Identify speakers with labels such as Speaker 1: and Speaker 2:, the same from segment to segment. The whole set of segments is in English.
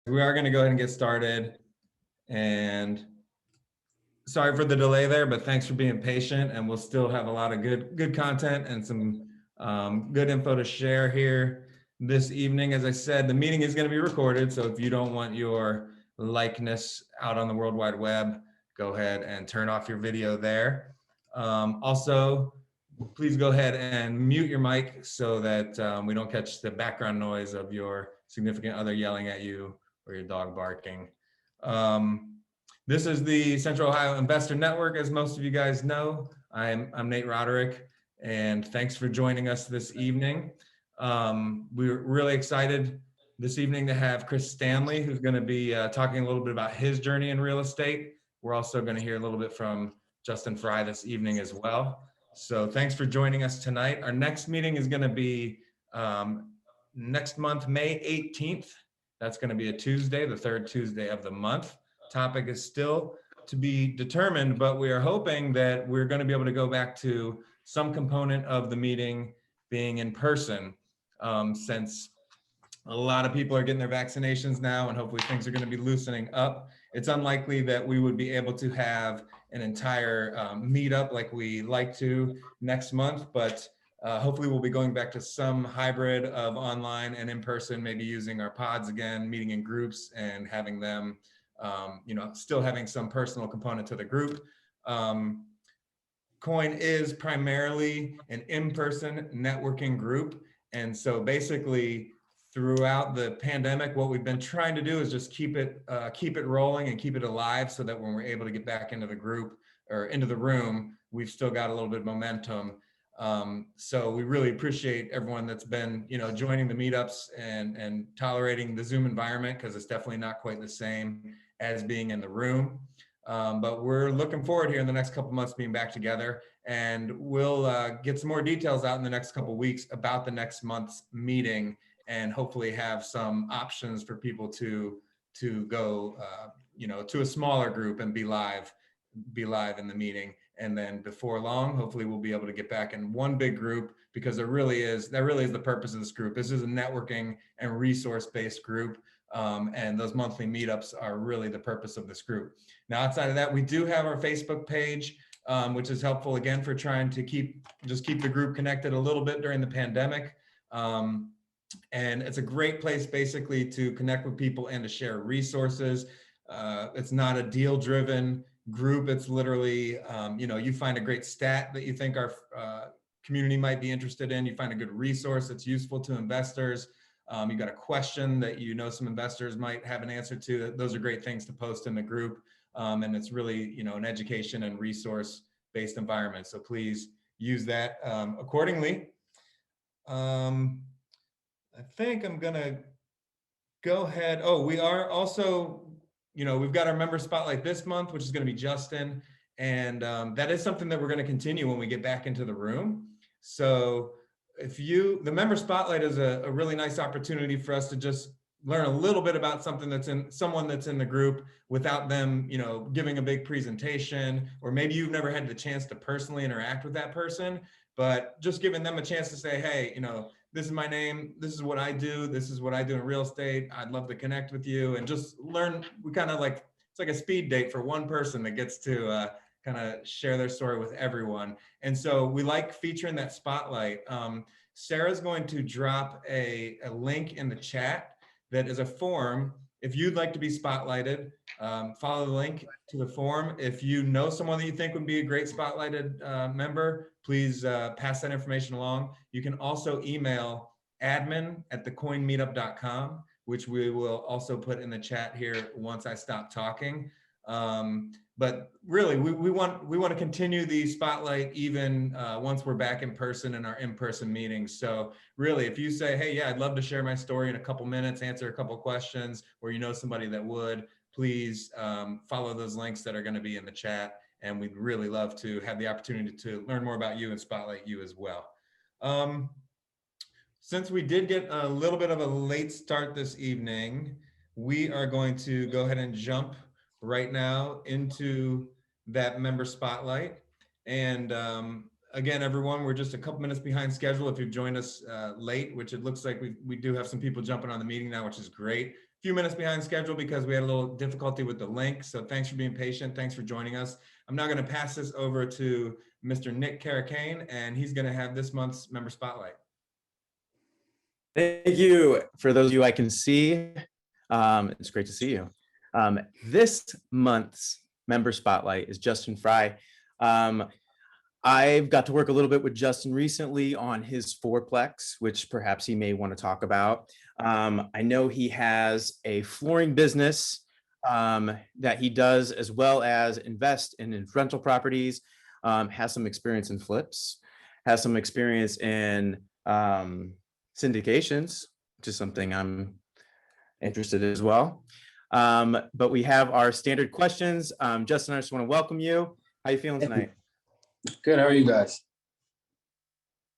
Speaker 1: We are going to go ahead and get started. And sorry for the delay there, but thanks for being patient. And we'll still have a lot of good content and some good info to share here this evening. As I said, the meeting is going to be recorded. So if you don't want your likeness out on the World Wide Web, go ahead and turn off your video there. Also, please go ahead and mute your mic so that we don't catch the background noise of your significant other yelling at you or your dog barking. This is the Central Ohio Investor Network, as most of you guys know. I'm Nate Roderick, and thanks for joining us this evening. We're really excited this evening to have Chris Stanley, who's going to be talking a little bit about his journey in real estate. We're also going to hear a little bit from Justin Fry this evening as well. So thanks for joining us tonight. Our next meeting is going to be next month, May 18th. That's going to be a Tuesday, the third Tuesday of the month. Topic is still to be determined, but we are hoping that we're going to be able to go back to some component of the meeting being in person, since a lot of people are getting their vaccinations now, and hopefully things are going to be loosening up. It's unlikely that we would be able to have an entire meetup like we like to next month, but hopefully we'll be going back to some hybrid of online and in person, maybe using our pods again, meeting in groups and having them, still having some personal component to the group. Coin is primarily an in-person networking group. And so basically throughout the pandemic, what we've been trying to do is just keep it rolling and keep it alive so that when we're able to get back into the group or into the room, we've still got a little bit of momentum. So we really appreciate everyone that's been, joining the meetups and tolerating the Zoom environment, because it's definitely not quite the same as being in the room. But we're looking forward here in the next couple months being back together, and we'll get some more details out in the next couple weeks about the next month's meeting, and hopefully have some options for people to go, to a smaller group and be live in the meeting. And then before long, hopefully we'll be able to get back in one big group, because that really is the purpose of this group. This is a networking and resource-based group. And those monthly meetups are really the purpose of this group. Now, outside of that, we do have our Facebook page, which is helpful again for trying to keep the group connected a little bit during the pandemic. And it's a great place basically to connect with people and to share resources. It's not a deal-driven group. It's literally, you find a great stat that you think our community might be interested in. You find a good resource that's useful to investors. You got a question that some investors might have an answer to. Those are great things to post in the group. And it's really, an education and resource-based environment. So please use that accordingly. I think I'm gonna go ahead. Oh, we are also, we've got our member spotlight this month, which is going to be Justin. And that is something that we're going to continue when we get back into the room. So the member spotlight is a really nice opportunity for us to just learn a little bit about someone that's in the group without them, giving a big presentation, or maybe you've never had the chance to personally interact with that person, but just giving them a chance to say, hey, this is my name, this is what I do in real estate, I'd love to connect with you, and just learn. We kind of it's like a speed date for one person that gets to kind of share their story with everyone. And so we like featuring that spotlight. Sarah's going to drop a link in the chat that is a form. If you'd like to be spotlighted, follow the link to the form. If you know someone that you think would be a great spotlighted member, please pass that information along. You can also email admin@thecoinmeetup.com, which we will also put in the chat here once I stop talking. But really, we want to continue the spotlight even once we're back in person in our in-person meetings. So really, if you say, hey, yeah, I'd love to share my story in a couple minutes, answer a couple questions, or somebody that would, please follow those links that are going to be in the chat. And we'd really love to have the opportunity to learn more about you and spotlight you as well. Since we did get a little bit of a late start this evening, we are going to go ahead and jump right now into that member spotlight. And again, everyone, we're just a couple minutes behind schedule if you've joined us late, which it looks like we do have some people jumping on the meeting now, which is great. few minutes behind schedule because we had a little difficulty with the link. So thanks for being patient. Thanks for joining us. I'm now going to pass this over to Mr. Nick Carricane, and he's going to have this month's Member Spotlight.
Speaker 2: Thank you. For those of you I can see, it's great to see you. This month's Member Spotlight is Justin Fry. I've got to work a little bit with Justin recently on his fourplex, which perhaps he may want to talk about. I know he has a flooring business that he does, as well as invest in rental properties, has some experience in flips, has some experience in syndications, which is something I'm interested in as well. But we have our standard questions. Justin, I just want to welcome you. How are you feeling tonight?
Speaker 3: Good. How are you guys?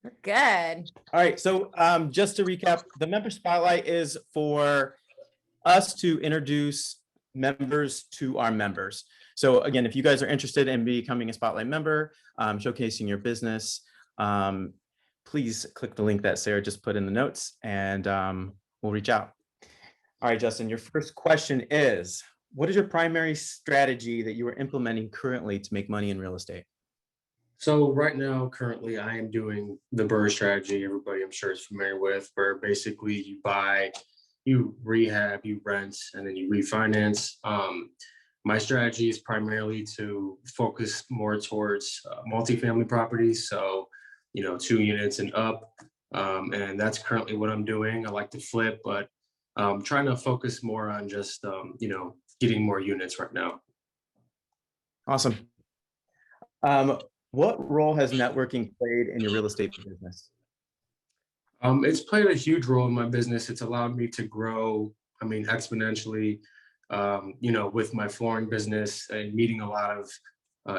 Speaker 4: We're good.
Speaker 2: All right. So just to recap, the Member Spotlight is for us to introduce members to our members. So again, if you guys are interested in becoming a Spotlight member, showcasing your business, please click the link that Sarah just put in the notes, and we'll reach out. All right, Justin, your first question is, what is your primary strategy that you are implementing currently to make money in real estate?
Speaker 3: So right now, currently, I am doing the BRRRR strategy. Everybody, I'm sure, is familiar with, where basically you buy, you rehab, you rent, and then you refinance. My strategy is primarily to focus more towards multifamily properties. So, 2 units and up. And that's currently what I'm doing. I like to flip, but I'm trying to focus more on just, getting more units right now.
Speaker 2: Awesome. What role has networking played in your real estate business?
Speaker 3: It's played a huge role in my business. It's allowed me to grow, exponentially, with my flooring business and meeting a lot of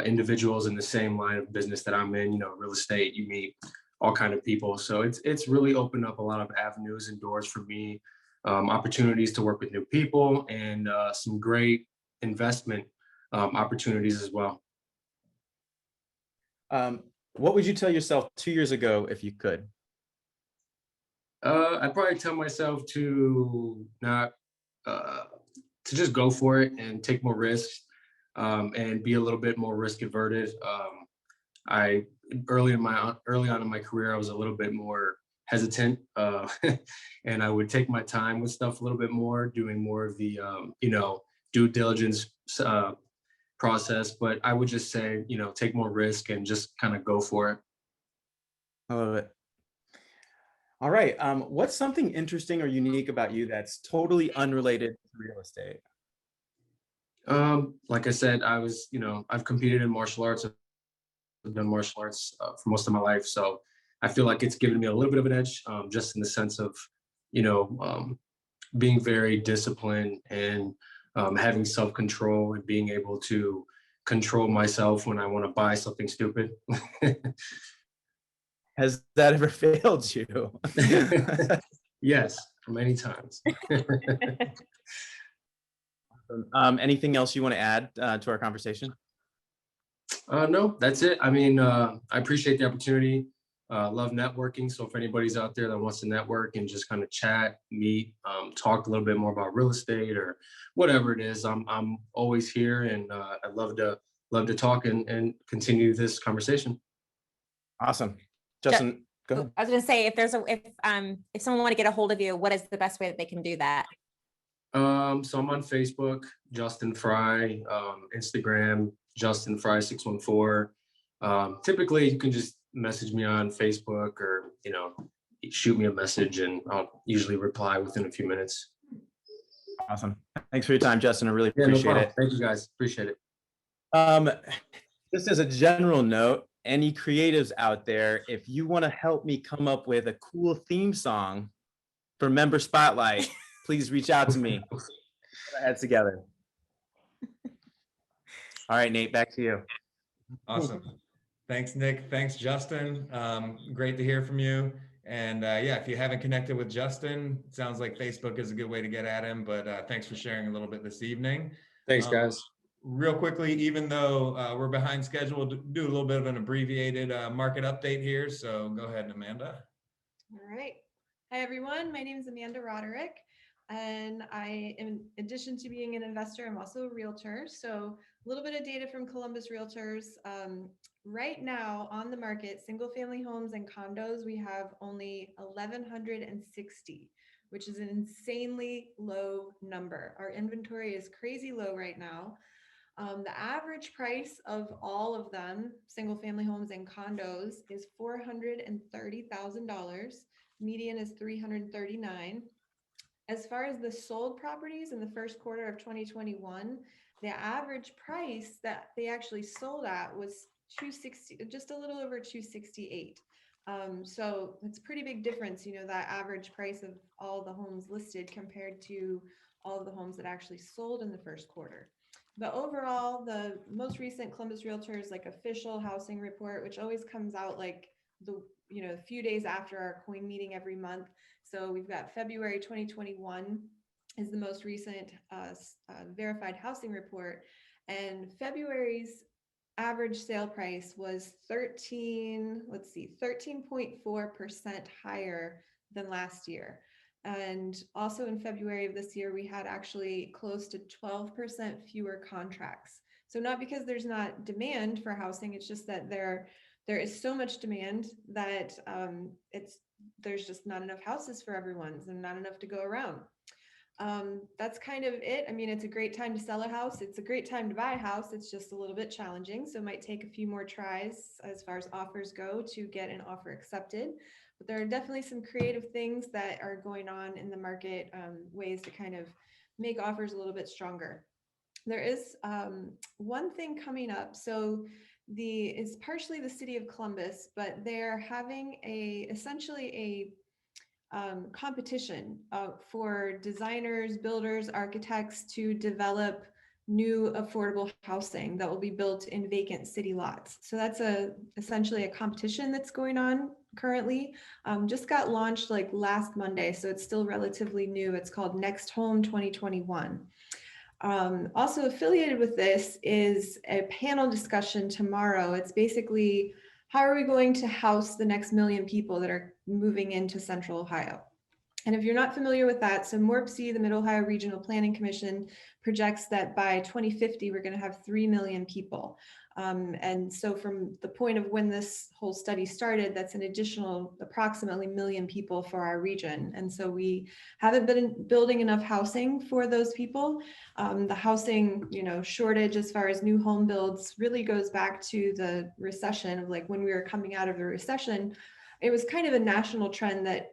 Speaker 3: individuals in the same line of business that I'm in. Real estate, you meet all kind of people. So it's really opened up a lot of avenues and doors for me, opportunities to work with new people, and some great investment opportunities as well.
Speaker 2: What would you tell yourself 2 years ago if you could?
Speaker 3: I'd probably tell myself to not, to just go for it and take more risks, and be a little bit more risk averted. I early on in my career, I was a little bit more hesitant, and I would take my time with stuff a little bit more, doing more of the, due diligence process. But I would just say, take more risk and just kind of go for it.
Speaker 2: I love it. All right. What's something interesting or unique about you that's totally unrelated to real estate?
Speaker 3: Like I said, I've competed in martial arts. I've done martial arts for most of my life. So I feel like it's given me a little bit of an edge, just in the sense of, being very disciplined and having self-control and being able to control myself when I want to buy something stupid.
Speaker 2: Has that ever failed you?
Speaker 3: Yes, many times.
Speaker 2: Anything else you want to add to our conversation?
Speaker 3: No, that's it. I appreciate the opportunity. Love networking. So if anybody's out there that wants to network and just kind of chat, meet, talk a little bit more about real estate or whatever it is, I'm always here, and I'd love to talk and continue this conversation.
Speaker 2: Awesome. Justin, go ahead.
Speaker 4: I was going to say, if someone want to get a hold of you, what is the best way that they can do that?
Speaker 3: So I'm on Facebook, Justin Fry, Instagram, Justin Fry 614. Typically, you can just message me on Facebook, or shoot me a message, and I'll usually reply within a few minutes.
Speaker 2: Awesome. Thanks for your time, Justin. I really appreciate it.
Speaker 3: Thank you, guys. Appreciate it.
Speaker 2: Just as a general note, any creatives out there, if you want to help me come up with a cool theme song for Member Spotlight, please reach out to me. Put our heads together. All right, Nate, back to you.
Speaker 1: Awesome. Thanks, Nick. Thanks, Justin. Great to hear from you. And yeah, if you haven't connected with Justin, it sounds like Facebook is a good way to get at him, but thanks for sharing a little bit this evening.
Speaker 3: Thanks, guys.
Speaker 1: Real quickly, even though we're behind schedule, we'll do a little bit of an abbreviated market update here. So go ahead, Amanda.
Speaker 5: All right. Hi, everyone. My name is Amanda Roderick. And in addition to being an investor, I'm also a realtor. So a little bit of data from Columbus Realtors. Right now on the market, single family homes and condos, we have only 1,160, which is an insanely low number. Our inventory is crazy low right now. The average price of all of them, single family homes and condos, is $430,000. Median is $339,000. As far as the sold properties in the first quarter of 2021, the average price that they actually sold at was 260, just a little over 268. So it's a pretty big difference, that average price of all the homes listed compared to all of the homes that actually sold in the first quarter. But overall, the most recent Columbus Realtors official housing report, which always comes out a few days after our coin meeting every month. So we've got February 2021 is the most recent verified housing report, and February's average sale price was 13.4% higher than last year. And also in February of this year, we had actually close to 12% fewer contracts. So not because there's not demand for housing, it's just that there is so much demand that there's just not enough houses for everyone and not enough to go around. That's kind of it. I mean, it's a great time to sell a house. It's a great time to buy a house. It's just a little bit challenging. So it might take a few more tries as far as offers go to get an offer accepted. But there are definitely some creative things that are going on in the market, ways to kind of make offers a little bit stronger. There is one thing coming up. So it's partially the city of Columbus, but they're having essentially a competition for designers, builders, architects to develop new affordable housing that will be built in vacant city lots. So that's essentially a competition that's going on currently. Just got launched last Monday, so it's still relatively new. It's called Next Home 2021. Also affiliated with this is a panel discussion tomorrow. It's basically, how are we going to house the next million people that are moving into Central Ohio? And if you're not familiar with that, so MORPC, the Mid-Ohio Regional Planning Commission, projects that by 2050, we're going to have 3 million people. And so from the point of when this whole study started, that's an additional approximately 1 million people for our region. And so we haven't been building enough housing for those people. The housing, shortage as far as new home builds really goes back to the recession of when we were coming out of the recession. It was kind of a national trend that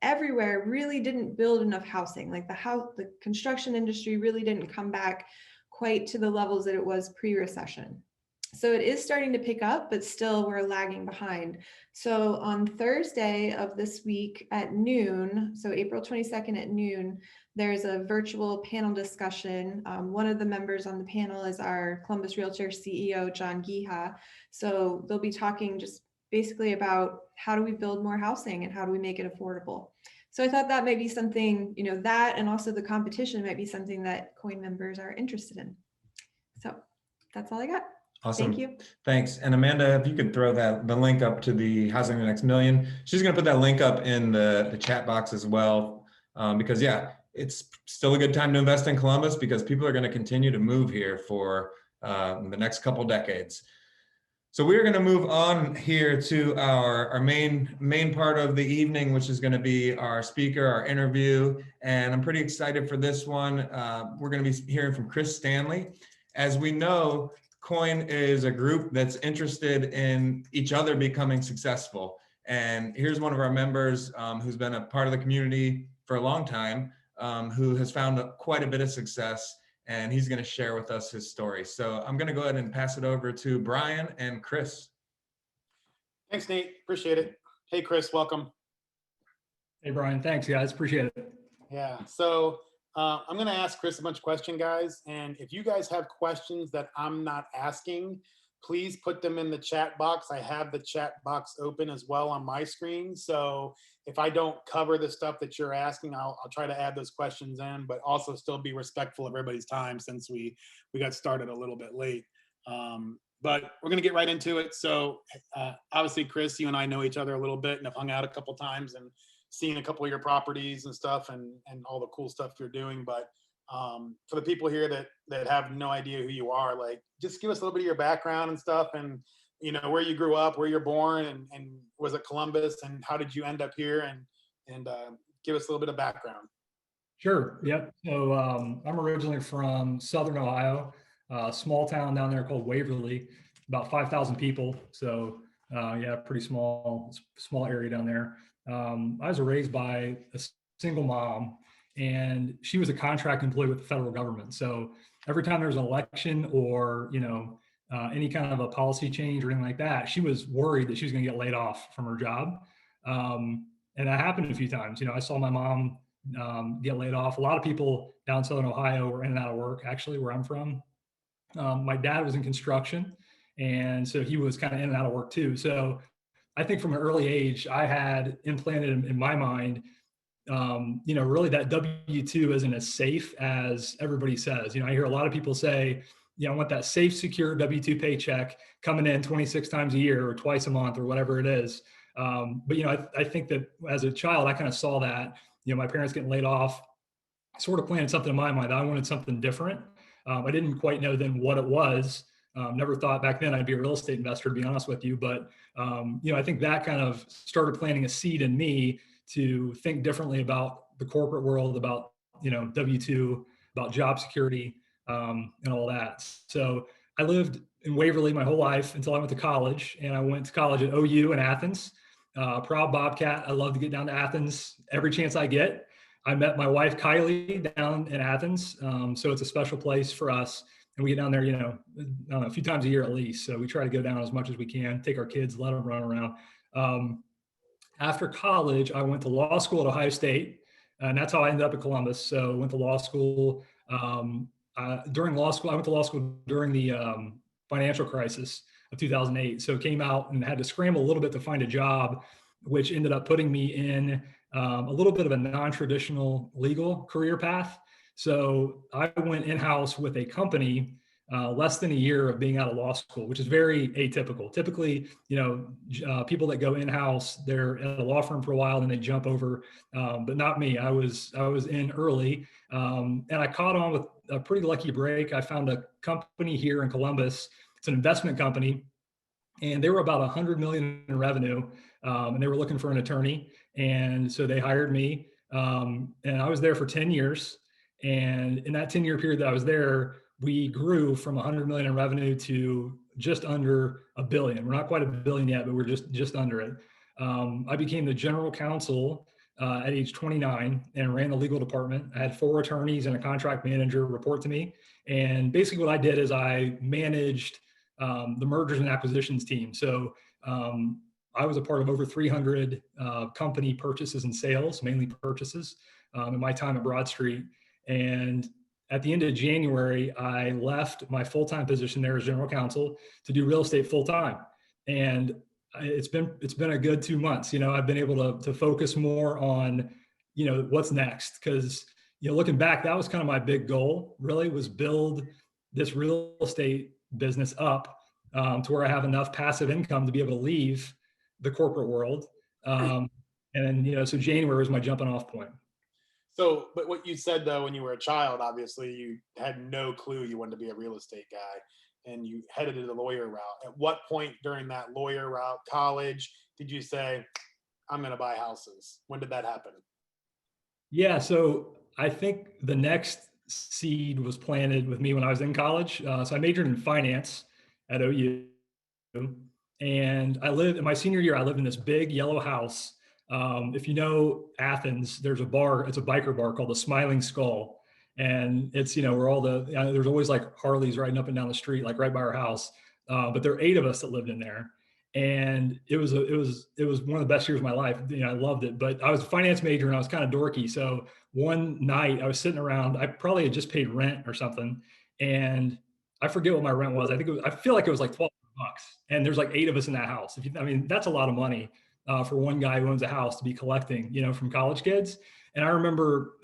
Speaker 5: everywhere really didn't build enough housing. The construction industry really didn't come back quite to the levels that it was pre-recession. So it is starting to pick up, but still we're lagging behind. So on Thursday of this week at noon, so April 22nd at noon, there's a virtual panel discussion. One of the members on the panel is our Columbus Realtor CEO, John Giha. So they'll be talking just basically about how do we build more housing and how do we make it affordable. So I thought that might be something, that and also the competition might be something that COIN members are interested in. So that's all I got.
Speaker 1: Awesome.
Speaker 5: Thank you.
Speaker 1: Thanks. And Amanda, if you could throw the link up to the Housing the Next Million. She's going to put that link up in the chat box as well, because it's still a good time to invest in Columbus because people are going to continue to move here for the next couple decades. So we're going to move on here to our main part of the evening, which is going to be our speaker, our interview. And I'm pretty excited for this one. We're going to be hearing from Chris Stanley. As we know, COIN is a group that's interested in each other becoming successful. And here's one of our members who's been a part of the community for a long time, who has found quite a bit of success, and he's going to share with us his story. So I'm going to go ahead and pass it over to Brian and Chris.
Speaker 6: Thanks, Nate. Appreciate it. Hey, Chris, welcome.
Speaker 7: Hey, Brian. Thanks, guys. Appreciate it.
Speaker 6: Yeah. So I'm going to ask Chris a bunch of questions, guys. And if you guys have questions that I'm not asking, please put them in the chat box. I have the chat box open as well on my screen. So if I don't cover the stuff that you're asking, I'll try to add those questions in, but also still be respectful of everybody's time since we got started a little bit late. But we're going to get right into it. So obviously, Chris, you and I know each other a little bit and have hung out a couple times. And seen a couple of your properties and stuff, and all the cool stuff you're doing. But for the people here that have no idea who you are, like, just give us a little bit of your background and stuff, and where you grew up, where you're born, and was it Columbus, and how did you end up here, and give us a little bit of background.
Speaker 7: Sure. Yep. So I'm originally from Southern Ohio, a small town down there called Waverly, about 5,000 people. So yeah, pretty small area down there. I was raised by a single mom, and she was a contract employee with the federal government. So every time there was an election or any kind of a policy change or anything like that, she was worried that she was going to get laid off from her job. And that happened a few times. I saw my mom get laid off. A lot of people down in Southern Ohio were in and out of work, actually, where I'm from. My dad was in construction, and so he was kind of in and out of work too. So I think from an early age, I had implanted in my mind, really that W-2 isn't as safe as everybody says. I hear a lot of people say, I want that safe, secure W-2 paycheck coming in 26 times a year or twice a month or whatever it is. But I think that as a child, I kind of saw that, my parents getting laid off, sort of planted something in my mind. I wanted something different. I didn't quite know then what it was. Never thought back then I'd be a real estate investor, to be honest with you. But, I think that kind of started planting a seed in me to think differently about the corporate world, about, W-2, about job security, and all that. So I lived in Waverly my whole life until I went to college, and I went to college at OU in Athens. Proud Bobcat. I love to get down to Athens every chance I get. I met my wife, Kylie, down in Athens. So it's a special place for us. And we get down there, I don't know, a few times a year at least. So we try to go down as much as we can, take our kids, let them run around. After college, I went to law school at Ohio State, and that's how I ended up at Columbus. So I went to law school. During law school, I went to law school during the financial crisis of 2008. So came out and had to scramble a little bit to find a job, which ended up putting me in a little bit of a non-traditional legal career path. So I went in-house with a company less than a year of being out of law school, which is very atypical. Typically, people that go in-house, they're at a law firm for a while and they jump over, but not me. I was in early, and I caught on with a pretty lucky break. I found a company here in Columbus. It's an investment company, and they were about 100 million in revenue, and they were looking for an attorney. And so they hired me, and I was there for 10 years. And in that 10-year period that I was there, we grew from 100 million in revenue to just under $1 billion. We're not quite $1 billion yet, but we're just under it. I became the general counsel at age 29 and ran the legal department. I had 4 attorneys and a contract manager report to me. And basically what I did is I managed the mergers and acquisitions team. So I was a part of over 300 company purchases and sales, mainly purchases, in my time at Broad Street. And at the end of January, I left my full-time position there as general counsel to do real estate full-time. And it's been a good 2 months. I've been able to focus more on, what's next. Because, looking back, that was kind of my big goal, really, was build this real estate business up to where I have enough passive income to be able to leave the corporate world. And so January was my jumping off point.
Speaker 6: So, but what you said though, when you were a child, obviously you had no clue you wanted to be a real estate guy, and you headed to the lawyer route. At what point during that lawyer route, college, did you say, I'm going to buy houses? When did that happen? Yeah,
Speaker 7: so I think the next seed was planted with me when I was in college. So I majored in finance at OU, and in my senior year, I lived in this big yellow house. If you know Athens, there's a bar, it's a biker bar called the Smiling Skull. And it's, where all there's always like Harleys riding up and down the street, like right by our house. But there are 8 of us that lived in there. And it was one of the best years of my life. I loved it, but I was a finance major and I was kind of dorky. So one night I was sitting around, I probably had just paid rent or something. And I forget what my rent was. I feel like it was like $12. And there's like 8 of us in that house. That's a lot of money. For one guy who owns a house to be collecting, from college kids. And I remember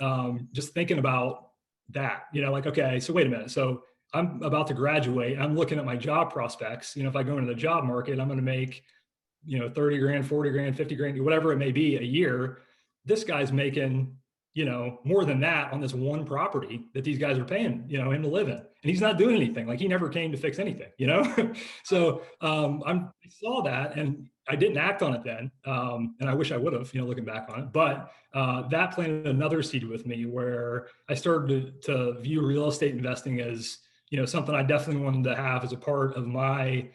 Speaker 7: just thinking about that, okay, so wait a minute. So I'm about to graduate. I'm looking at my job prospects. If I go into the job market, I'm going to make, 30 grand, 40 grand, 50 grand, whatever it may be a year. this guy's making, more than that on this one property that these guys are paying, him to live in. And he's not doing anything. Like, he never came to fix anything, So I saw that and I didn't act on it then. And I wish I would have, looking back on it. But that planted another seed with me where I started to view real estate investing as, something I definitely wanted to have as a part of my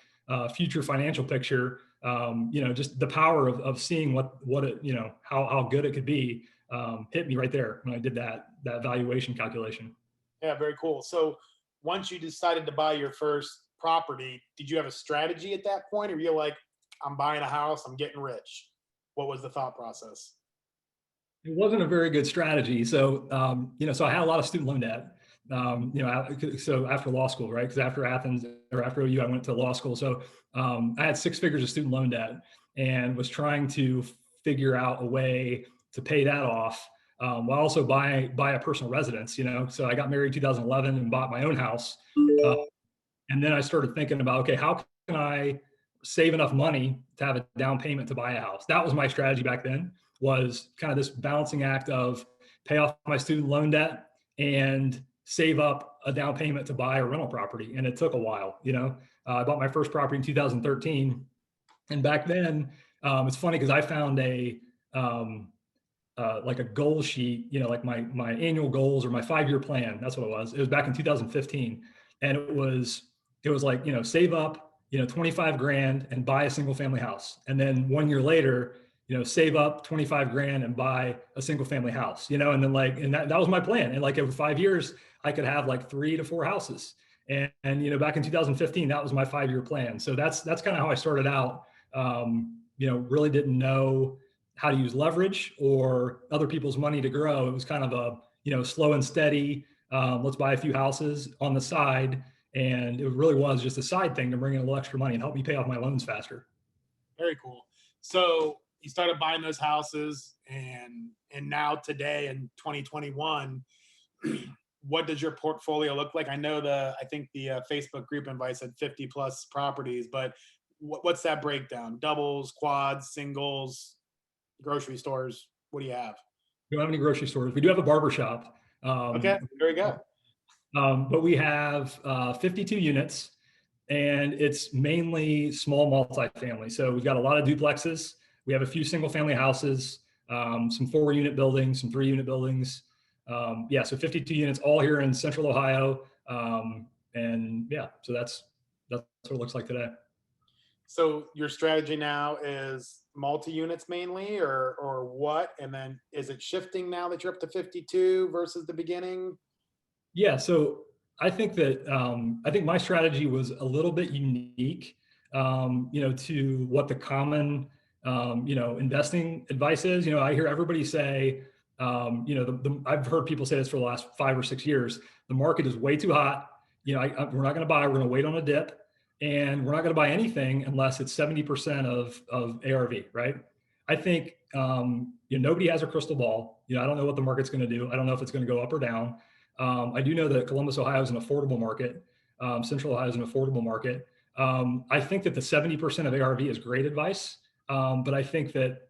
Speaker 7: future financial picture. Just the power of seeing what it, how good it could be. Hit me right there when I did that valuation calculation.
Speaker 6: Yeah, very cool. So once you decided to buy your first property, did you have a strategy at that point, or you're like, I'm buying a house, I'm getting rich? What was the thought process?
Speaker 7: It wasn't a very good strategy. So, so I had a lot of student loan debt. So after law school, right? Because after Athens or after OU, I went to law school. So I had 6 figures of student loan debt and was trying to figure out a way to pay that off while also buy a personal residence. So I got married in 2011 and bought my own house. And then I started thinking about, okay, how can I save enough money to have a down payment to buy a house? That was my strategy back then, was kind of this balancing act of pay off my student loan debt and save up a down payment to buy a rental property. And it took a while. I bought my first property in 2013. And back then, it's funny because I found like a goal sheet, like my annual goals or my 5-year plan. That's what it was. It was back in 2015. And it was like, save up, 25 grand and buy a single family house. And then 1 year later, save up 25 grand and buy a single family house, and then and that was my plan. And like over 5 years, I could have like 3 to 4 houses. And back in 2015, that was my 5-year plan. So that's kind of how I started out. Really didn't know how to use leverage or other people's money to grow. It was kind of a, slow and steady, let's buy a few houses on the side. And it really was just a side thing to bring in a little extra money and help me pay off my loans faster.
Speaker 6: Very cool. So you started buying those houses, and now today in 2021, what does your portfolio look like? I know I think the Facebook group invite said 50 plus properties, but what's that breakdown? Doubles, quads, singles, grocery stores? What do you have?
Speaker 7: We don't have any grocery stores. We do have a barber shop.
Speaker 6: Okay, there we go.
Speaker 7: But we have 52 units, and it's mainly small multifamily. So we've got a lot of duplexes. We have a few single family houses, some 4-unit buildings, some 3-unit buildings. So 52 units all here in Central Ohio. And yeah, so that's what it looks like today.
Speaker 6: So your strategy now is multi-units mainly, or what? And then is it shifting now that you're up to 52 versus the beginning?
Speaker 7: Yeah, so I think that I think my strategy was a little bit unique, to what the common investing advice is. I hear everybody say, I've heard people say this for the last 5 or 6 years. The market is way too hot. We're not going to buy. We're going to wait on a dip, and we're not going to buy anything unless it's 70% of ARV. Right? I think nobody has a crystal ball. I don't know what the market's going to do. I don't know if it's going to go up or down. I do know that Columbus, Ohio is an affordable market. Central Ohio is an affordable market. I think that the 70% of ARV is great advice. But I think that,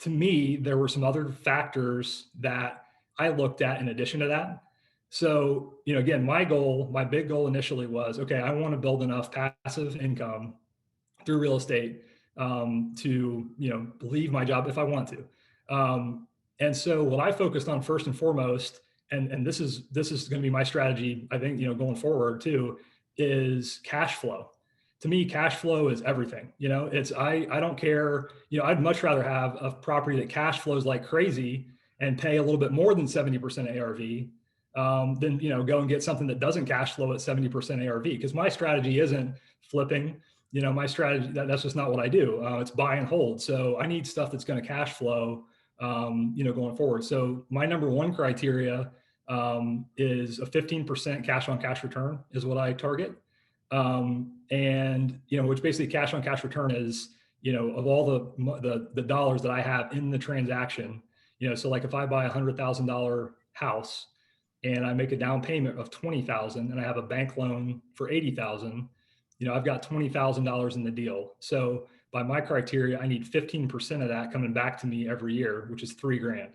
Speaker 7: to me, there were some other factors that I looked at in addition to that. So, again, my big goal initially was, okay, I want to build enough passive income through real estate to, leave my job if I want to. And so what I focused on first and foremost, and this is going to be my strategy, I think, going forward too, is cash flow. To me, cash flow is everything. I don't care. I'd much rather have a property that cash flows like crazy and pay a little bit more than 70% ARV than, go and get something that doesn't cash flow at 70% ARV. Because my strategy isn't flipping. My strategy, that's just not what I do. It's buy and hold. So I need stuff that's going to cash flow, going forward. So my number one criteria is a 15% cash on cash return is what I target. And, which basically cash on cash return is, of all the dollars that I have in the transaction, so like if I buy $100,000 house and I make a down payment of 20,000 and I have a bank loan for 80,000, I've got $20,000 in the deal. So by my criteria, I need 15% of that coming back to me every year, which is $3,000.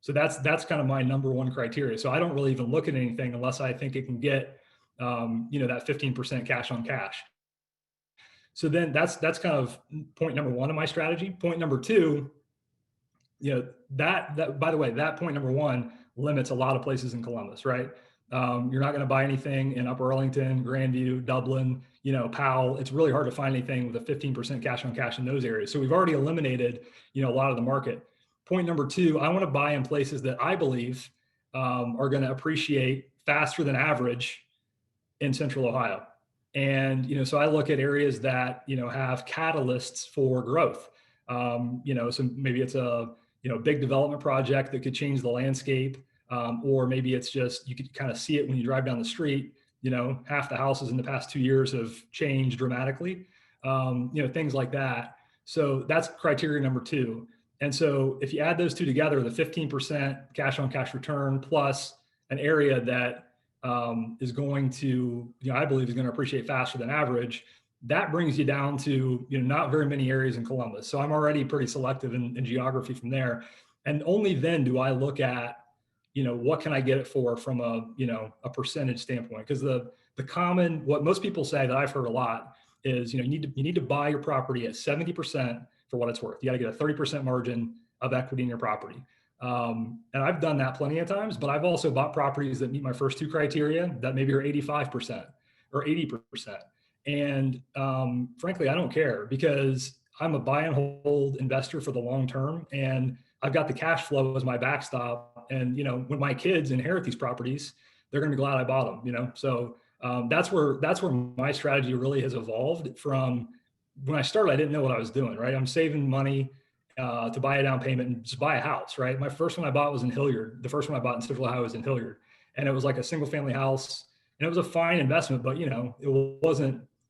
Speaker 7: So that's kind of my number one criteria. So I don't really even look at anything unless I think it can get, that 15% cash on cash. So then that's kind of point number one of my strategy. Point number two, that by the way, that point number one limits a lot of places in Columbus, right? You're not going to buy anything in Upper Arlington, Grandview, Dublin, Powell. It's really hard to find anything with a 15% cash on cash in those areas. So we've already eliminated, a lot of the market. Point number two, I want to buy in places that I believe are going to appreciate faster than average in Central Ohio. And, so I look at areas that, have catalysts for growth. So maybe it's a, big development project that could change the landscape. Or maybe it's just, you could kind of see it when you drive down the street, half the houses in the past 2 years have changed dramatically, things like that. So that's criteria number two. And so if you add those two together, the 15% cash on cash return plus an area that is going to, I believe is going to appreciate faster than average, that brings you down to, not very many areas in Columbus. So I'm already pretty selective in geography from there. And only then do I look at, what can I get it for from a percentage standpoint? Because what most people say that I've heard a lot is, you need to buy your property at 70% for what it's worth. You got to get a 30% margin of equity in your property. And I've done that plenty of times, but I've also bought properties that meet my first two criteria that maybe are 85% or 80%. And frankly, I don't care because I'm a buy and hold investor for the long term. And I've got the cash flow as my backstop. And, when my kids inherit these properties, they're going to be glad I bought them, So that's where my strategy really has evolved from. When I started, I didn't know what I was doing, right? I'm saving money to buy a down payment and just buy a house, right? My first one I bought was in Hilliard. The first one I bought in Central Ohio was in Hilliard. And it was like a single family house. And it was a fine investment, but it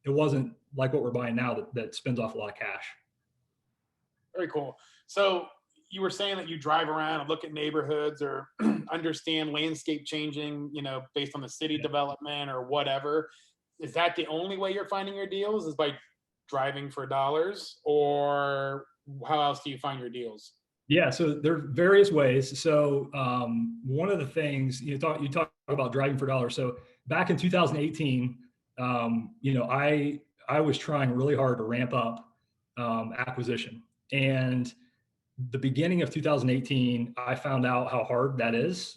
Speaker 7: wasn't like what we're buying now that spins off a lot of cash.
Speaker 6: Very cool. So you were saying that you drive around and look at neighborhoods or understand landscape changing, based on the city development or whatever. Is that the only way you're finding your deals, is by driving for dollars, or how else do you find your deals? Yeah,
Speaker 7: so there are various ways. So one of the things you talk about driving for dollars. So back in 2018, I was trying really hard to ramp up acquisition. And the beginning of 2018, I found out how hard that is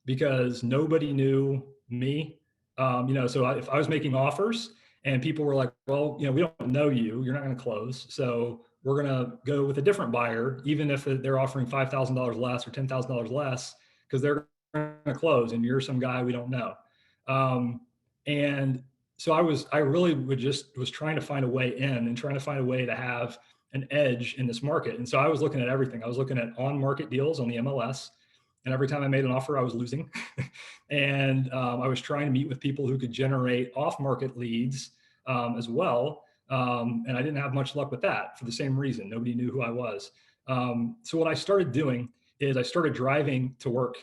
Speaker 7: because nobody knew me. So if I was making offers and people were like, well, we don't know you, you're not going to close. So we're going to go with a different buyer, even if they're offering $5,000 less or $10,000 less, because they're going to close and you're some guy we don't know. And so I really was trying to find a way in and trying to find a way to have an edge in this market. And so I was looking at everything. I was looking at on-market deals on the MLS. And every time I made an offer, I was losing. And I was trying to meet with people who could generate off-market leads as well. And I didn't have much luck with that for the same reason. Nobody knew who I was. So what I started doing is I started driving to work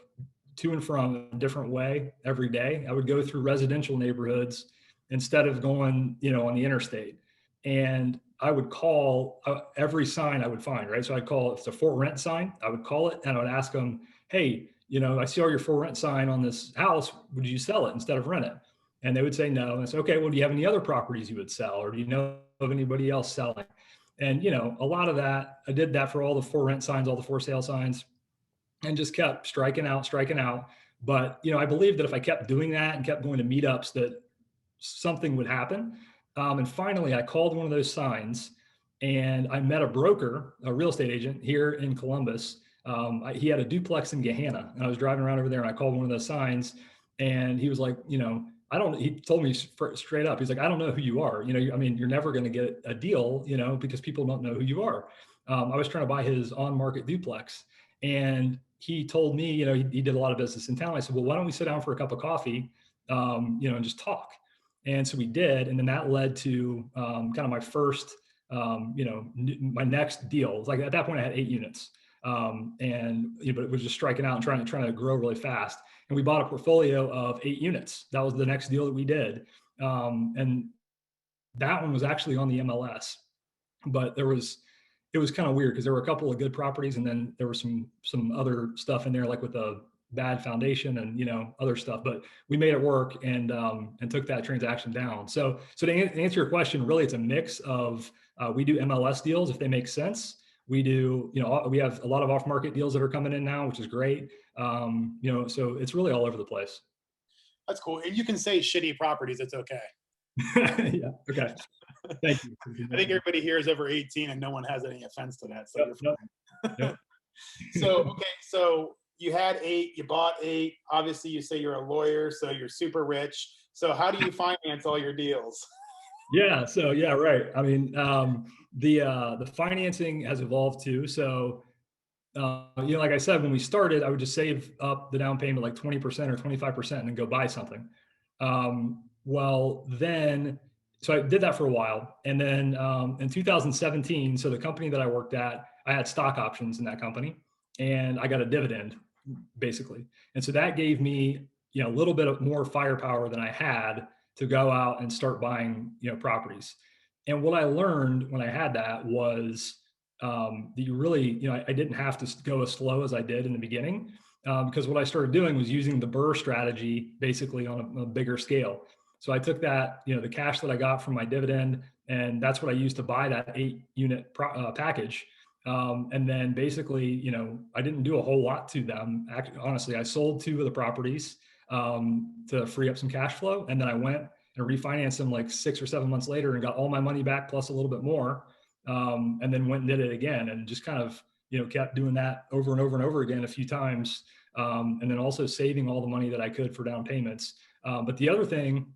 Speaker 7: to and from a different way every day. I would go through residential neighborhoods instead of going, on the interstate. And I would call every sign I would find, right? So I'd call, if it's a for rent sign, I would call it and I would ask them, hey, I see all your for rent sign on this house. Would you sell it instead of rent it? And they would say no. And I said, okay, well, do you have any other properties you would sell? Or do you know of anybody else selling? And, a lot of that, I did that for all the for rent signs, all the for sale signs, and just kept striking out. But, I believed that if I kept doing that and kept going to meetups, that something would happen. And finally, I called one of those signs and I met a broker, a real estate agent here in Columbus. He had a duplex in Gahanna, and I was driving around over there and I called one of those signs and he was like, he told me straight up, he's like, I don't know who you are. You're never going to get a deal, because people don't know who you are. I was trying to buy his on-market duplex and he told me, he did a lot of business in town. I said, well, why don't we sit down for a cup of coffee, and just talk. And so we did. And then that led to kind of my first, my next deal. It was like at that point I had 8 units. But it was just striking out and trying to grow really fast. And we bought a portfolio of 8 units. That was the next deal that we did. And that one was actually on the MLS. but it was kind of weird because there were a couple of good properties, and then there was some other stuff in there, like with a bad foundation and, you know, other stuff. But we made it work and took that transaction down. So to answer your question, really, it's a mix of we do MLS deals if they make sense. We do, you know, we have a lot of off-market deals that are coming in now, which is great. You know, so it's really all over the place.
Speaker 6: That's cool. And you can say shitty properties. It's okay.
Speaker 7: Yeah. Okay. Thank you.
Speaker 6: I think everybody here is over 18 and no one has any offense to that. So
Speaker 7: Yep,
Speaker 6: you're fine.
Speaker 7: yep.
Speaker 6: So, okay. So you had 8, you bought 8. Obviously you say you're a lawyer, so you're super rich. So how do you finance all your deals?
Speaker 7: Yeah. So yeah, right. I mean, the financing has evolved too. So you know, like I said, when we started, I would just save up the down payment like 20% or 25% and then go buy something. Well, then, so I did that for a while. And then in 2017, so the company that I worked at, I had stock options in that company and I got a dividend basically. And so that gave me, you know, a little bit of more firepower than I had to go out and start buying, you know, properties. And what I learned when I had that was that you really, you know, I didn't have to go as slow as I did in the beginning because what I started doing was using the BRRRR strategy basically on a bigger scale. So I took that, you know, the cash that I got from my dividend, and that's what I used to buy that 8-unit package. And then basically, you know, I didn't do a whole lot to them. Honestly, I sold 2 of the properties to free up some cash flow. And then I went and refinanced them like 6 or 7 months later and got all my money back plus a little bit more. And then went and did it again and just kind of, you know, kept doing that over and over and over again a few times. And then also saving all the money that I could for down payments. But the other thing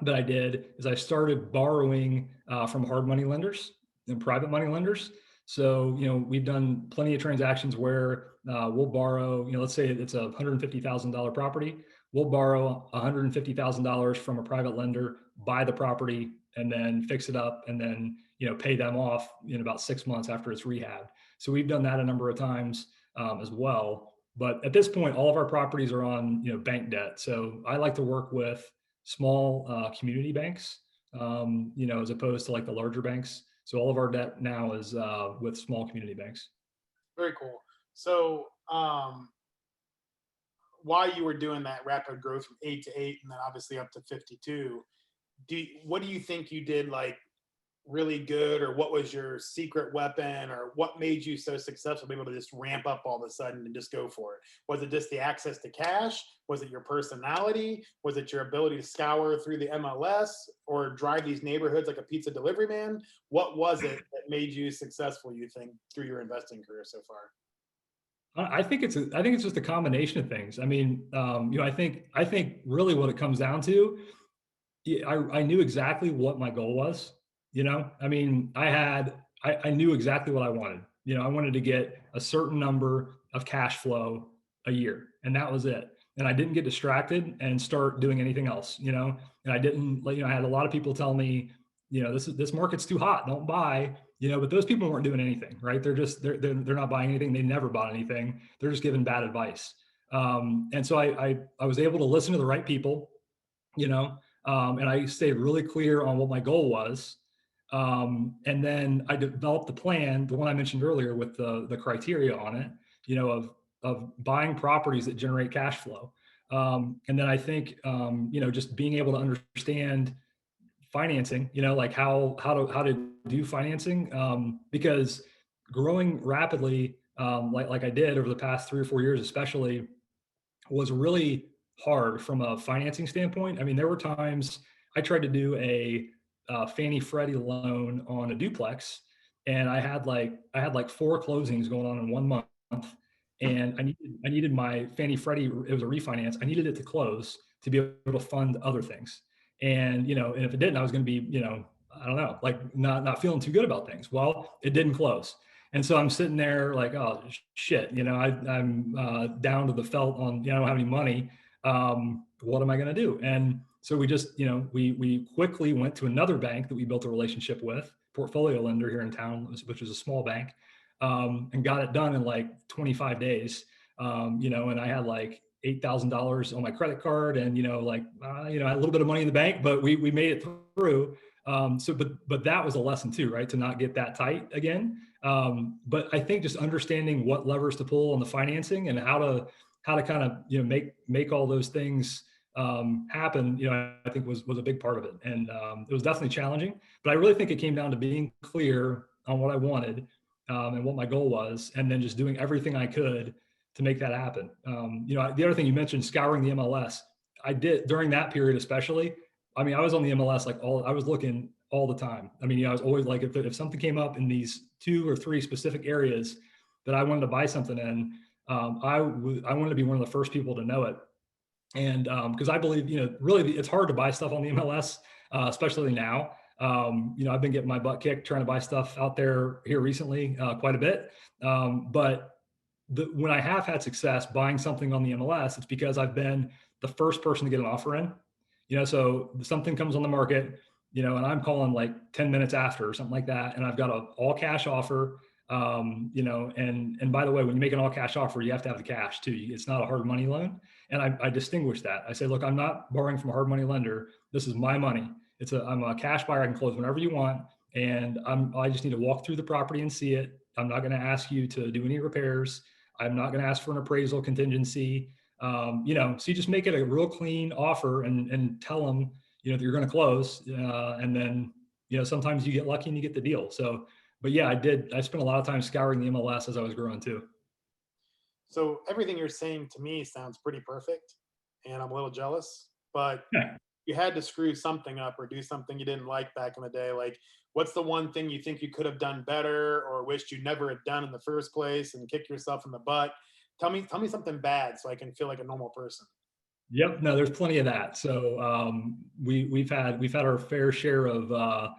Speaker 7: that I did is I started borrowing from hard money lenders and private money lenders. So, you know, we've done plenty of transactions where we'll borrow, you know, let's say it's a $150,000 property. We'll borrow $150,000 from a private lender, buy the property, and then fix it up, and then, you know, pay them off in about 6 months after it's rehabbed. So we've done that a number of times as well. But at this point, all of our properties are on, you know, bank debt. So I like to work with small community banks, you know, as opposed to like the larger banks. So all of our debt now is with small community banks.
Speaker 6: Very cool. So while you were doing that rapid growth from 8 to 8 and then obviously up to 52, what do you think you did like really good, or what was your secret weapon, or what made you so successful to be able to just ramp up all of a sudden and just go for it? Was it just the access to cash? Was it your personality? Was it your ability to scour through the MLS or drive these neighborhoods like a pizza delivery man? What was it that made you successful, you think, through your investing career so far?
Speaker 7: I think it's just a combination of things. I mean, you know, I think really what it comes down to, I knew exactly what my goal was. You know, I mean, I knew exactly what I wanted. You know, I wanted to get a certain number of cash flow a year, and that was it. And I didn't get distracted and start doing anything else, you know, and I didn't, you know, I had a lot of people tell me, you know, this market's too hot, don't buy, you know, but those people weren't doing anything, right? They're not buying anything. They never bought anything. They're just giving bad advice. And so I was able to listen to the right people, you know, and I stayed really clear on what my goal was. And then I developed the plan, the one I mentioned earlier with the criteria on it, you know, of buying properties that generate cash flow. And then I think, you know, just being able to understand financing, you know, like how to do financing, because growing rapidly, like I did over the past 3 or 4 years, especially, was really hard from a financing standpoint. I mean, there were times I tried to do a Fannie Freddie loan on a duplex, and I had like 4 closings going on in 1 month, and I needed my Fannie Freddie. It was a refinance. I needed it to close to be able to fund other things, and you know, and if it didn't, I was going to be, you know, I don't know, like not feeling too good about things. Well, it didn't close. And so I'm sitting there like, oh shit, you know, I'm down to the felt on, you know, I don't have any money. What am I going to do? And so we just, you know, we quickly went to another bank that we built a relationship with, portfolio lender here in town, which is a small bank, and got it done in like 25 days. You know, and I had like $8,000 on my credit card, and you know, like you know, I had a little bit of money in the bank, but we made it through. But that was a lesson too, right? To not get that tight again. But I think just understanding what levers to pull on the financing and how to kind of, make all those things happen, I think was a big part of it. And it was definitely challenging, but I really think it came down to being clear on what I wanted and what my goal was, and then just doing everything I could to make that happen. The other thing you mentioned, scouring the MLS, I did during that period, especially. I mean, I was on the MLS I was looking all the time. I mean, I was always like, if something came up in these 2 or 3 specific areas that I wanted to buy something in, I wanted to be one of the first people to know it. And because I believe, really it's hard to buy stuff on the MLS, especially now. I've been getting my butt kicked trying to buy stuff out there here recently, quite a bit. But when I have had success buying something on the MLS, it's because I've been the first person to get an offer in. So something comes on the market, and I'm calling like 10 minutes after or something like that, and I've got an all cash offer. And by the way, when you make an all cash offer, you have to have the cash too. It's not a hard money loan. And I distinguish that. I say, look, I'm not borrowing from a hard money lender. This is my money. I'm a cash buyer. I can close whenever you want. And I just need to walk through the property and see it. I'm not going to ask you to do any repairs. I'm not going to ask for an appraisal contingency. So you just make it a real clean offer and tell them, that you're going to close. And then, sometimes you get lucky and you get the deal. So, but yeah, I spent a lot of time scouring the MLS as I was growing too.
Speaker 6: So everything you're saying to me sounds pretty perfect, and I'm a little jealous, but
Speaker 7: Yeah.
Speaker 6: you had to screw something up or do something you didn't like back in the day. Like, what's the one thing you think you could have done better or wished you never had done in the first place and kick yourself in the butt? Tell me something bad so I can feel like a normal person.
Speaker 7: Yep. No, there's plenty of that. So we've had our fair share of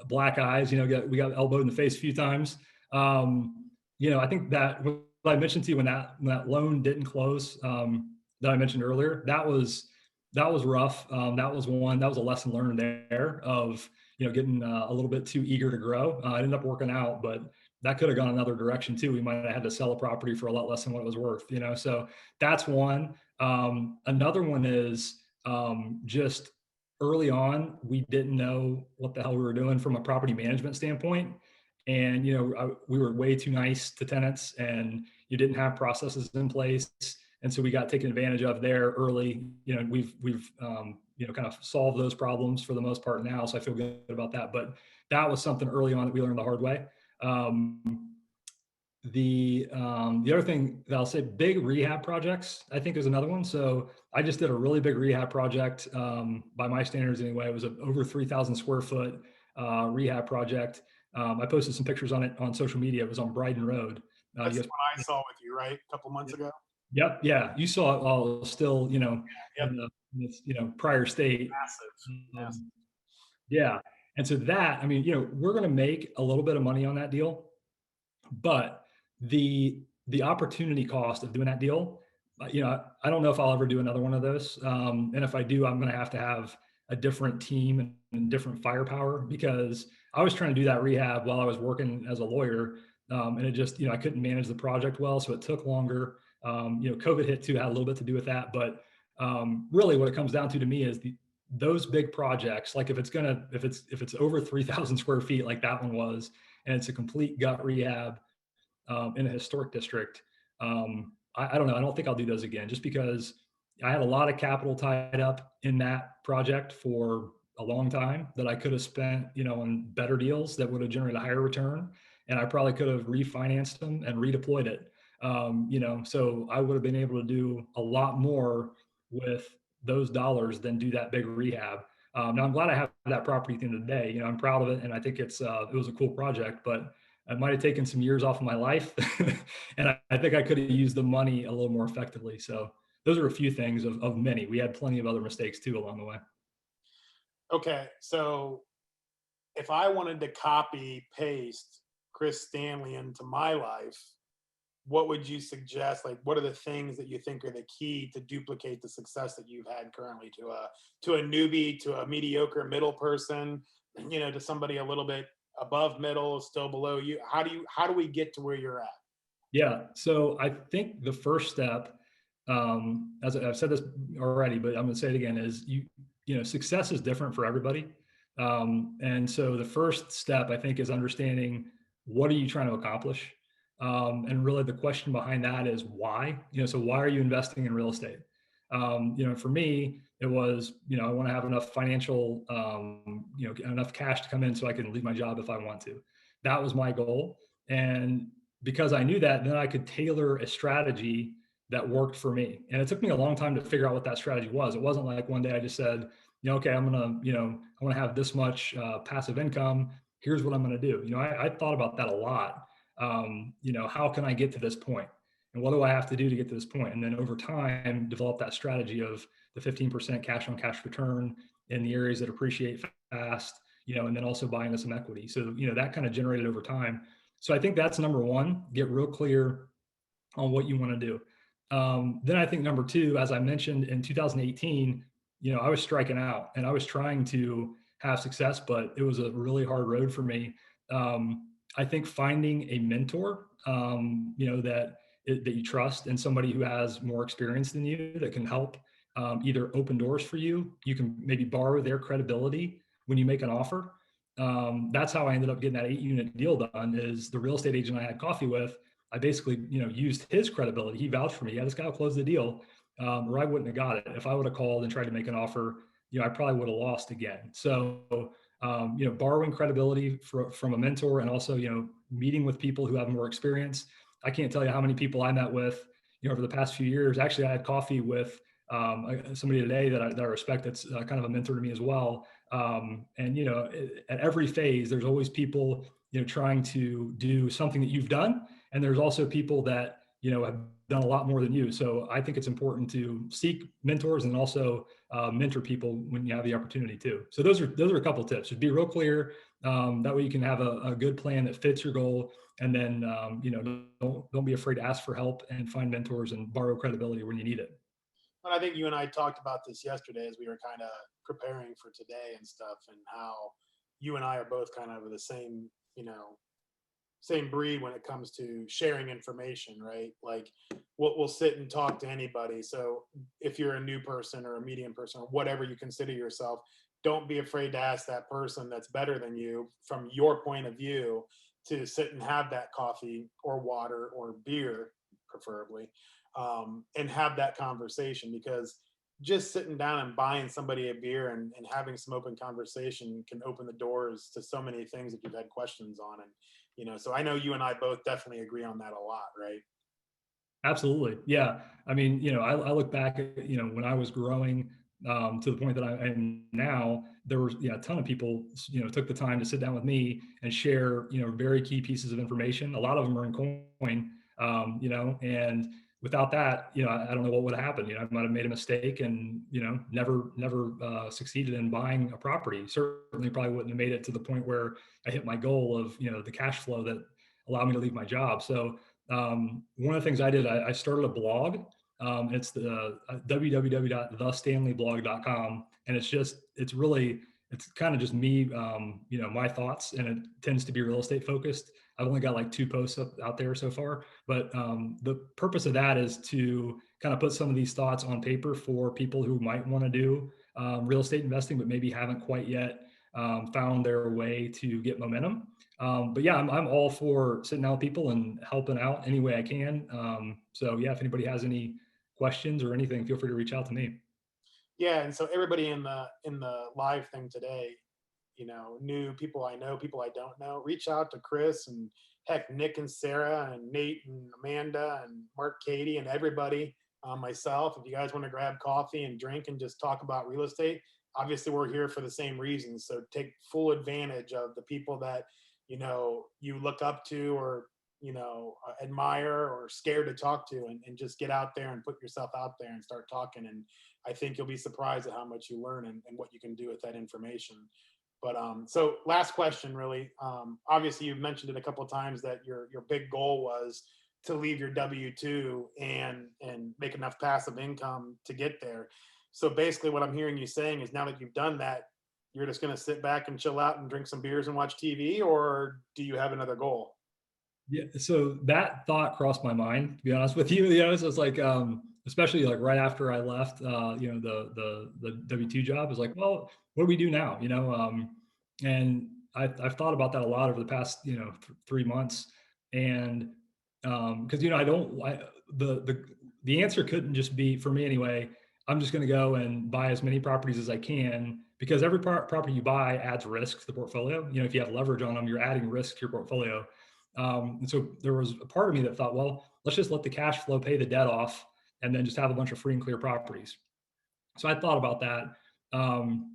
Speaker 7: black eyes. We got elbowed in the face a few times. I think that what I mentioned to you when that loan didn't close, that I mentioned earlier, that was rough. That was a lesson learned there of getting a little bit too eager to grow. It ended up working out, but that could have gone another direction too. We might have had to sell a property for a lot less than what it was worth. So that's one. Another one is just early on, we didn't know what the hell we were doing from a property management standpoint. And, we were way too nice to tenants, and you didn't have processes in place. And so we got taken advantage of there early. We've kind of solved those problems for the most part now. So I feel good about that. But that was something early on that we learned the hard way. The other thing that I'll say, big rehab projects, I think is another one. So I just did a really big rehab project, by my standards anyway. It was an over 3,000 square foot rehab project. I posted some pictures on it on social media. It was on Bryden Road.
Speaker 6: That's what I saw with you, right? A couple months ago.
Speaker 7: Yep. Yeah. You saw it while it was still,
Speaker 6: Yep.
Speaker 7: in its, prior state.
Speaker 6: Massive.
Speaker 7: Yeah. And so that, I mean, we're going to make a little bit of money on that deal, but the opportunity cost of doing that deal, I don't know if I'll ever do another one of those. And if I do, I'm going to have a different team and different firepower, because I was trying to do that rehab while I was working as a lawyer. And it just, I couldn't manage the project well. So it took longer. COVID hit too, had a little bit to do with that. But really what it comes down to me is those big projects, like if it's over 3,000 square feet, like that one was, and it's a complete gut rehab in a historic district. I don't know. I don't think I'll do those again, just because I had a lot of capital tied up in that project for a long time that I could have spent, on better deals that would have generated a higher return. And I probably could have refinanced them and redeployed it. So I would have been able to do a lot more with those dollars than do that big rehab. Now I'm glad I have that property at the end of the day. I'm proud of it, and I think it was a cool project, but it might have taken some years off of my life, and I think I could have used the money a little more effectively. So those are a few things of many. We had plenty of other mistakes too along the way.
Speaker 6: Okay, so if I wanted to copy paste Chris Stanley into my life, what would you suggest? Like, what are the things that you think are the key to duplicate the success that you've had currently to a newbie, to a mediocre middle person, to somebody a little bit above middle, still below you? How do we get to where you're at?
Speaker 7: Yeah. So I think the first step, as I've said this already, but I'm going to say it again, is success is different for everybody. And so the first step, I think, is understanding what are you trying to accomplish? And really the question behind that is why, so why are you investing in real estate? For me, it was, I want to have enough financial, enough cash to come in so I can leave my job if I want to. That was my goal. And because I knew that, then I could tailor a strategy that worked for me. And it took me a long time to figure out what that strategy was. It wasn't like one day I just said, okay, I'm going to, I want to have this much passive income. Here's what I'm going to do. I thought about that a lot. How can I get to this point? And what do I have to do to get to this point? And then over time, develop that strategy of the 15% cash on cash return in the areas that appreciate fast, and then also buying into some equity. So, that kind of generated over time. So I think that's number one, get real clear on what you want to do. Then I think number two, as I mentioned in 2018, I was striking out and I was trying to have success, but it was a really hard road for me. I think finding a mentor, that you trust and somebody who has more experience than you that can help either open doors for you. You can maybe borrow their credibility when you make an offer. That's how I ended up getting that 8-unit deal done. Is the real estate agent I had coffee with, I basically, used his credibility. He vouched for me. Yeah, this guy will close the deal, or I wouldn't have got it. If I would have called and tried to make an offer, I probably would have lost again. So, borrowing credibility from a mentor, and also, meeting with people who have more experience. I can't tell you how many people I met with, over the past few years. Actually, I had coffee with somebody today that I respect. That's kind of a mentor to me as well. And, at every phase, there's always people, trying to do something that you've done. And there's also people that, have done a lot more than you. So I think it's important to seek mentors and also mentor people when you have the opportunity too. So those are a couple of tips. Just be real clear. That way you can have a good plan that fits your goal. And then, don't be afraid to ask for help and find mentors and borrow credibility when you need it.
Speaker 6: And I think you and I talked about this yesterday as we were kind of preparing for today and stuff, and how you and I are both kind of the same, same breed when it comes to sharing information, right? Like we'll sit and talk to anybody. So if you're a new person or a medium person or whatever you consider yourself, don't be afraid to ask that person that's better than you from your point of view to sit and have that coffee or water or beer, preferably, and have that conversation. Because just sitting down and buying somebody a beer and having some open conversation can open the doors to so many things that you've had questions on. And, so I know you and I both definitely agree on that a lot, right?
Speaker 7: Absolutely. Yeah. I mean, I look back at, when I was growing to the point that I am now, there was a ton of people, took the time to sit down with me and share, very key pieces of information. A lot of them are in coin, and without that, I don't know what would have happened. I might have made a mistake and, never succeeded in buying a property. Certainly probably wouldn't have made it to the point where I hit my goal of, the cash flow that allowed me to leave my job. So one of the things I did, I started a blog. It's the www.thestanleyblog.com. And it's kind of just me, my thoughts, and it tends to be real estate focused. I've only got like 2 posts out there so far, but the purpose of that is to kind of put some of these thoughts on paper for people who might want to do real estate investing, but maybe haven't quite yet found their way to get momentum. But yeah, I'm all for sitting down with people and helping out any way I can. So yeah, if anybody has any questions or anything, feel free to reach out to me.
Speaker 6: Yeah, and so everybody in the live thing today, new people I know, people I don't know, reach out to Chris and heck, Nick and Sarah and Nate and Amanda and Mark, Katie, and everybody, myself. If you guys want to grab coffee and drink and just talk about real estate, obviously we're here for the same reasons. So take full advantage of the people that you look up to or admire or scared to talk to, and just get out there and put yourself out there and start talking. And I think you'll be surprised at how much you learn and what you can do with that information. But so last question, really. Obviously, you've mentioned it a couple of times that your big goal was to leave your W-2 and make enough passive income to get there. So basically, what I'm hearing you saying is now that you've done that, you're just going to sit back and chill out and drink some beers and watch TV, or do you have another goal?
Speaker 7: Yeah, so that thought crossed my mind, to be honest with you. So it's like, especially like right after I left, the W-2 job, is like, well, what do we do now? And I've thought about that a lot over the past, 3 months. And because, the answer couldn't just be, for me anyway, I'm just going to go and buy as many properties as I can, because every property you buy adds risk to the portfolio. If you have leverage on them, you're adding risk to your portfolio. And so there was a part of me that thought, well, let's just let the cash flow pay the debt off and then just have a bunch of free and clear properties. So I thought about that.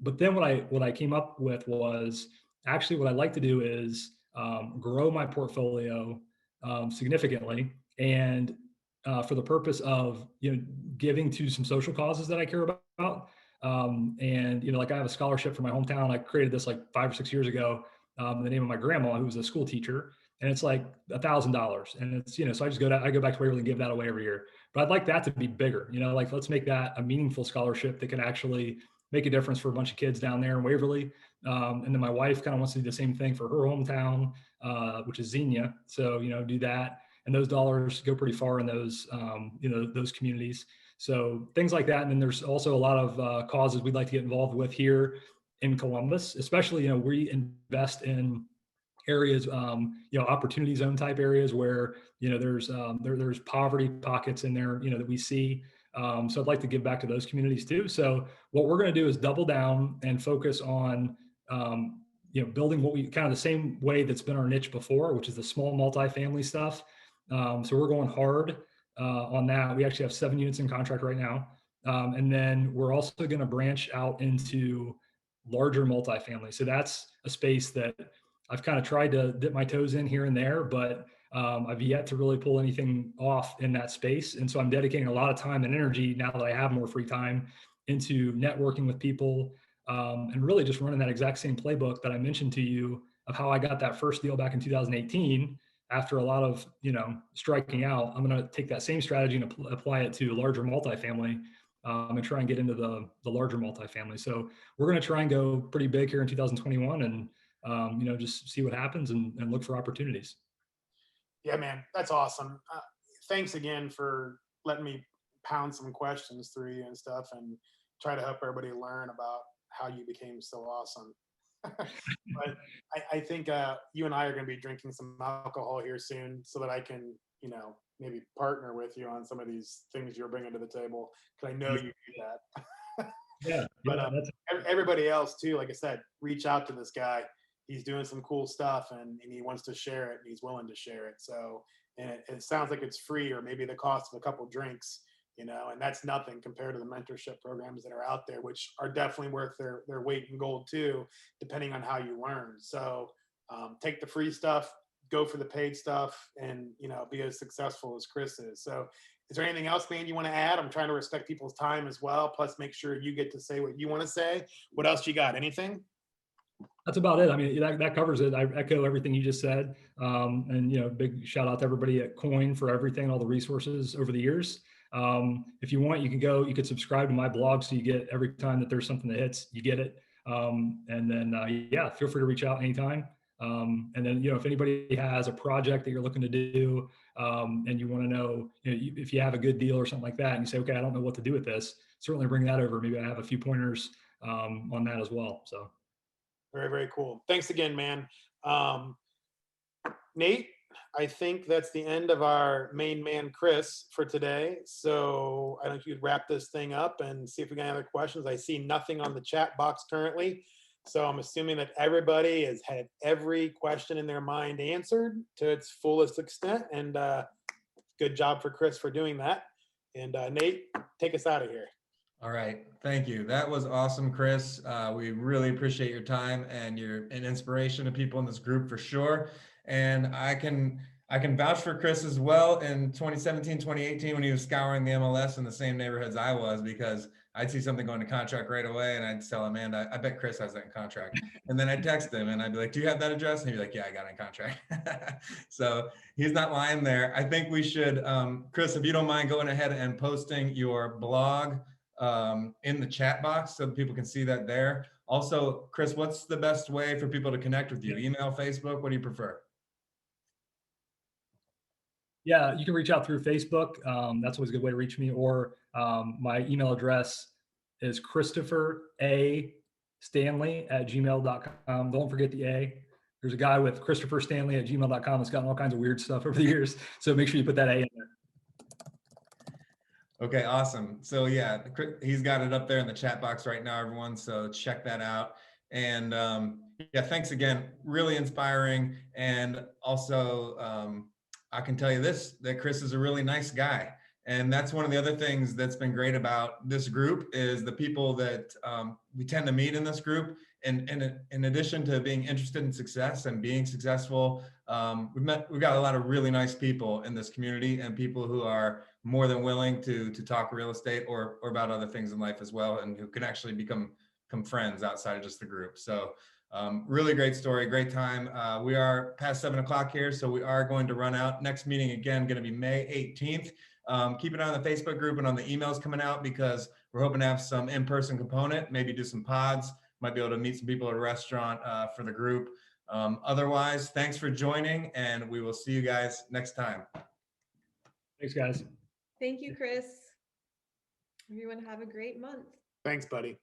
Speaker 7: But then what I came up with was, actually what I'd like to do is grow my portfolio significantly, and for the purpose of giving to some social causes that I care about. And like I have a scholarship for my hometown. I created this like 5 or 6 years ago in the name of my grandma, who was a school teacher, and it's like $1,000. And it's so I go back to Waverly and give that away every year. But I'd like that to be bigger. Like let's make that a meaningful scholarship that can actually make a difference for a bunch of kids down there in Waverly. And then my wife kind of wants to do the same thing for her hometown, which is Xenia. So do that, and those dollars go pretty far in those those communities. So things like that. And then there's also a lot of causes we'd like to get involved with here in Columbus, especially we invest in areas, opportunity zone type areas where there's poverty pockets in there that we see. So I'd like to give back to those communities too. So what we're going to do is double down and focus on building what we kind of the same way that's been our niche before, which is the small multifamily stuff. So we're going hard on that. We actually have 7 units in contract right now. And then we're also going to branch out into larger multifamily. So that's a space that I've kind of tried to dip my toes in here and there, but I've yet to really pull anything off in that space. And so I'm dedicating a lot of time and energy, now that I have more free time, into networking with people, and really just running that exact same playbook that I mentioned to you of how I got that first deal back in 2018. After a lot of striking out, I'm going to take that same strategy and apply it to larger multifamily, and try and get into the larger multifamily. So we're going to try and go pretty big here in 2021, and just see what happens and look for opportunities.
Speaker 6: Yeah, man, that's awesome. Thanks again for letting me pound some questions through you and stuff, and try to help everybody learn about how you became so awesome. But I think you and I are going to be drinking some alcohol here soon, so that I can, maybe partner with you on some of these things you're bringing to the table, because I know you do that.
Speaker 7: Yeah.
Speaker 6: But everybody else too, like I said, reach out to this guy. He's doing some cool stuff, and he wants to share it, and he's willing to share it. So, and it sounds like it's free, or maybe the cost of a couple drinks, and that's nothing compared to the mentorship programs that are out there, which are definitely worth their weight in gold too, depending on how you learn. So take the free stuff, go for the paid stuff, and be as successful as Chris is. So is there anything else, man, you want to add? I'm trying to respect people's time as well, plus make sure you get to say what you want to say. What else you got? Anything?
Speaker 7: That's about it. I mean, that covers it. I echo everything you just said. And, big shout out to everybody at Coin for everything, all the resources over the years. If you want, you could subscribe to my blog, so you get every time that there's something that hits, you get it. And then, feel free to reach out anytime. And then, if anybody has a project that you're looking to do, and you want to know, if you have a good deal or something like that, and you say, okay, I don't know what to do with this, certainly bring that over. Maybe I have a few pointers on that as well. So.
Speaker 6: Very, very cool. Thanks again, man. Nate, I think that's the end of our main man, Chris, for today. So I don't know if you'd wrap this thing up and see if we got any other questions. I see nothing on the chat box currently. So I'm assuming that everybody has had every question in their mind answered to its fullest extent. And good job for Chris for doing that. And Nate, take us out of here.
Speaker 1: All right. Thank you. That was awesome, Chris. We really appreciate your time, and you're an inspiration to people in this group for sure. And I can vouch for Chris as well in 2017, 2018, when he was scouring the MLS in the same neighborhoods I was, because I'd see something going to contract right away, and I'd tell Amanda, I bet Chris has that in contract. And then I'd text him and I'd be like, do you have that address? And he'd be like, yeah, I got it in contract. So he's not lying there. I think we should, Chris, if you don't mind going ahead and posting your blog in the chat box so people can see that there. Also, Chris, what's the best way for people to connect with you? Email, Facebook, what do you prefer?
Speaker 7: Yeah, you can reach out through Facebook. That's always a good way to reach me. Or my email address is Christopher A. Stanley@gmail.com. Don't forget the A. There's a guy with ChristopherStanley@gmail.com that's gotten all kinds of weird stuff over the years. So make sure you put that A in there.
Speaker 1: Okay, awesome. So yeah, he's got it up there in the chat box right now, everyone. So check that out. And yeah, thanks again. Really inspiring. And also, I can tell you this, that Chris is a really nice guy. And that's one of the other things that's been great about this group is the people that we tend to meet in this group. And in addition to being interested in success and being successful, we've got a lot of really nice people in this community and people who are more than willing to talk real estate or about other things in life as well, and who can actually become friends outside of just the group. So really great story, great time. We are past 7 o'clock here, so we are going to run out. Next meeting again, going to be May 18th. Keep an eye on the Facebook group and on the emails coming out because we're hoping to have some in-person component, maybe do some pods, might be able to meet some people at a restaurant for the group. Otherwise, thanks for joining, and we will see you guys next time.
Speaker 7: Thanks, guys.
Speaker 5: Thank you, Chris. Everyone have a great month.
Speaker 6: Thanks, buddy.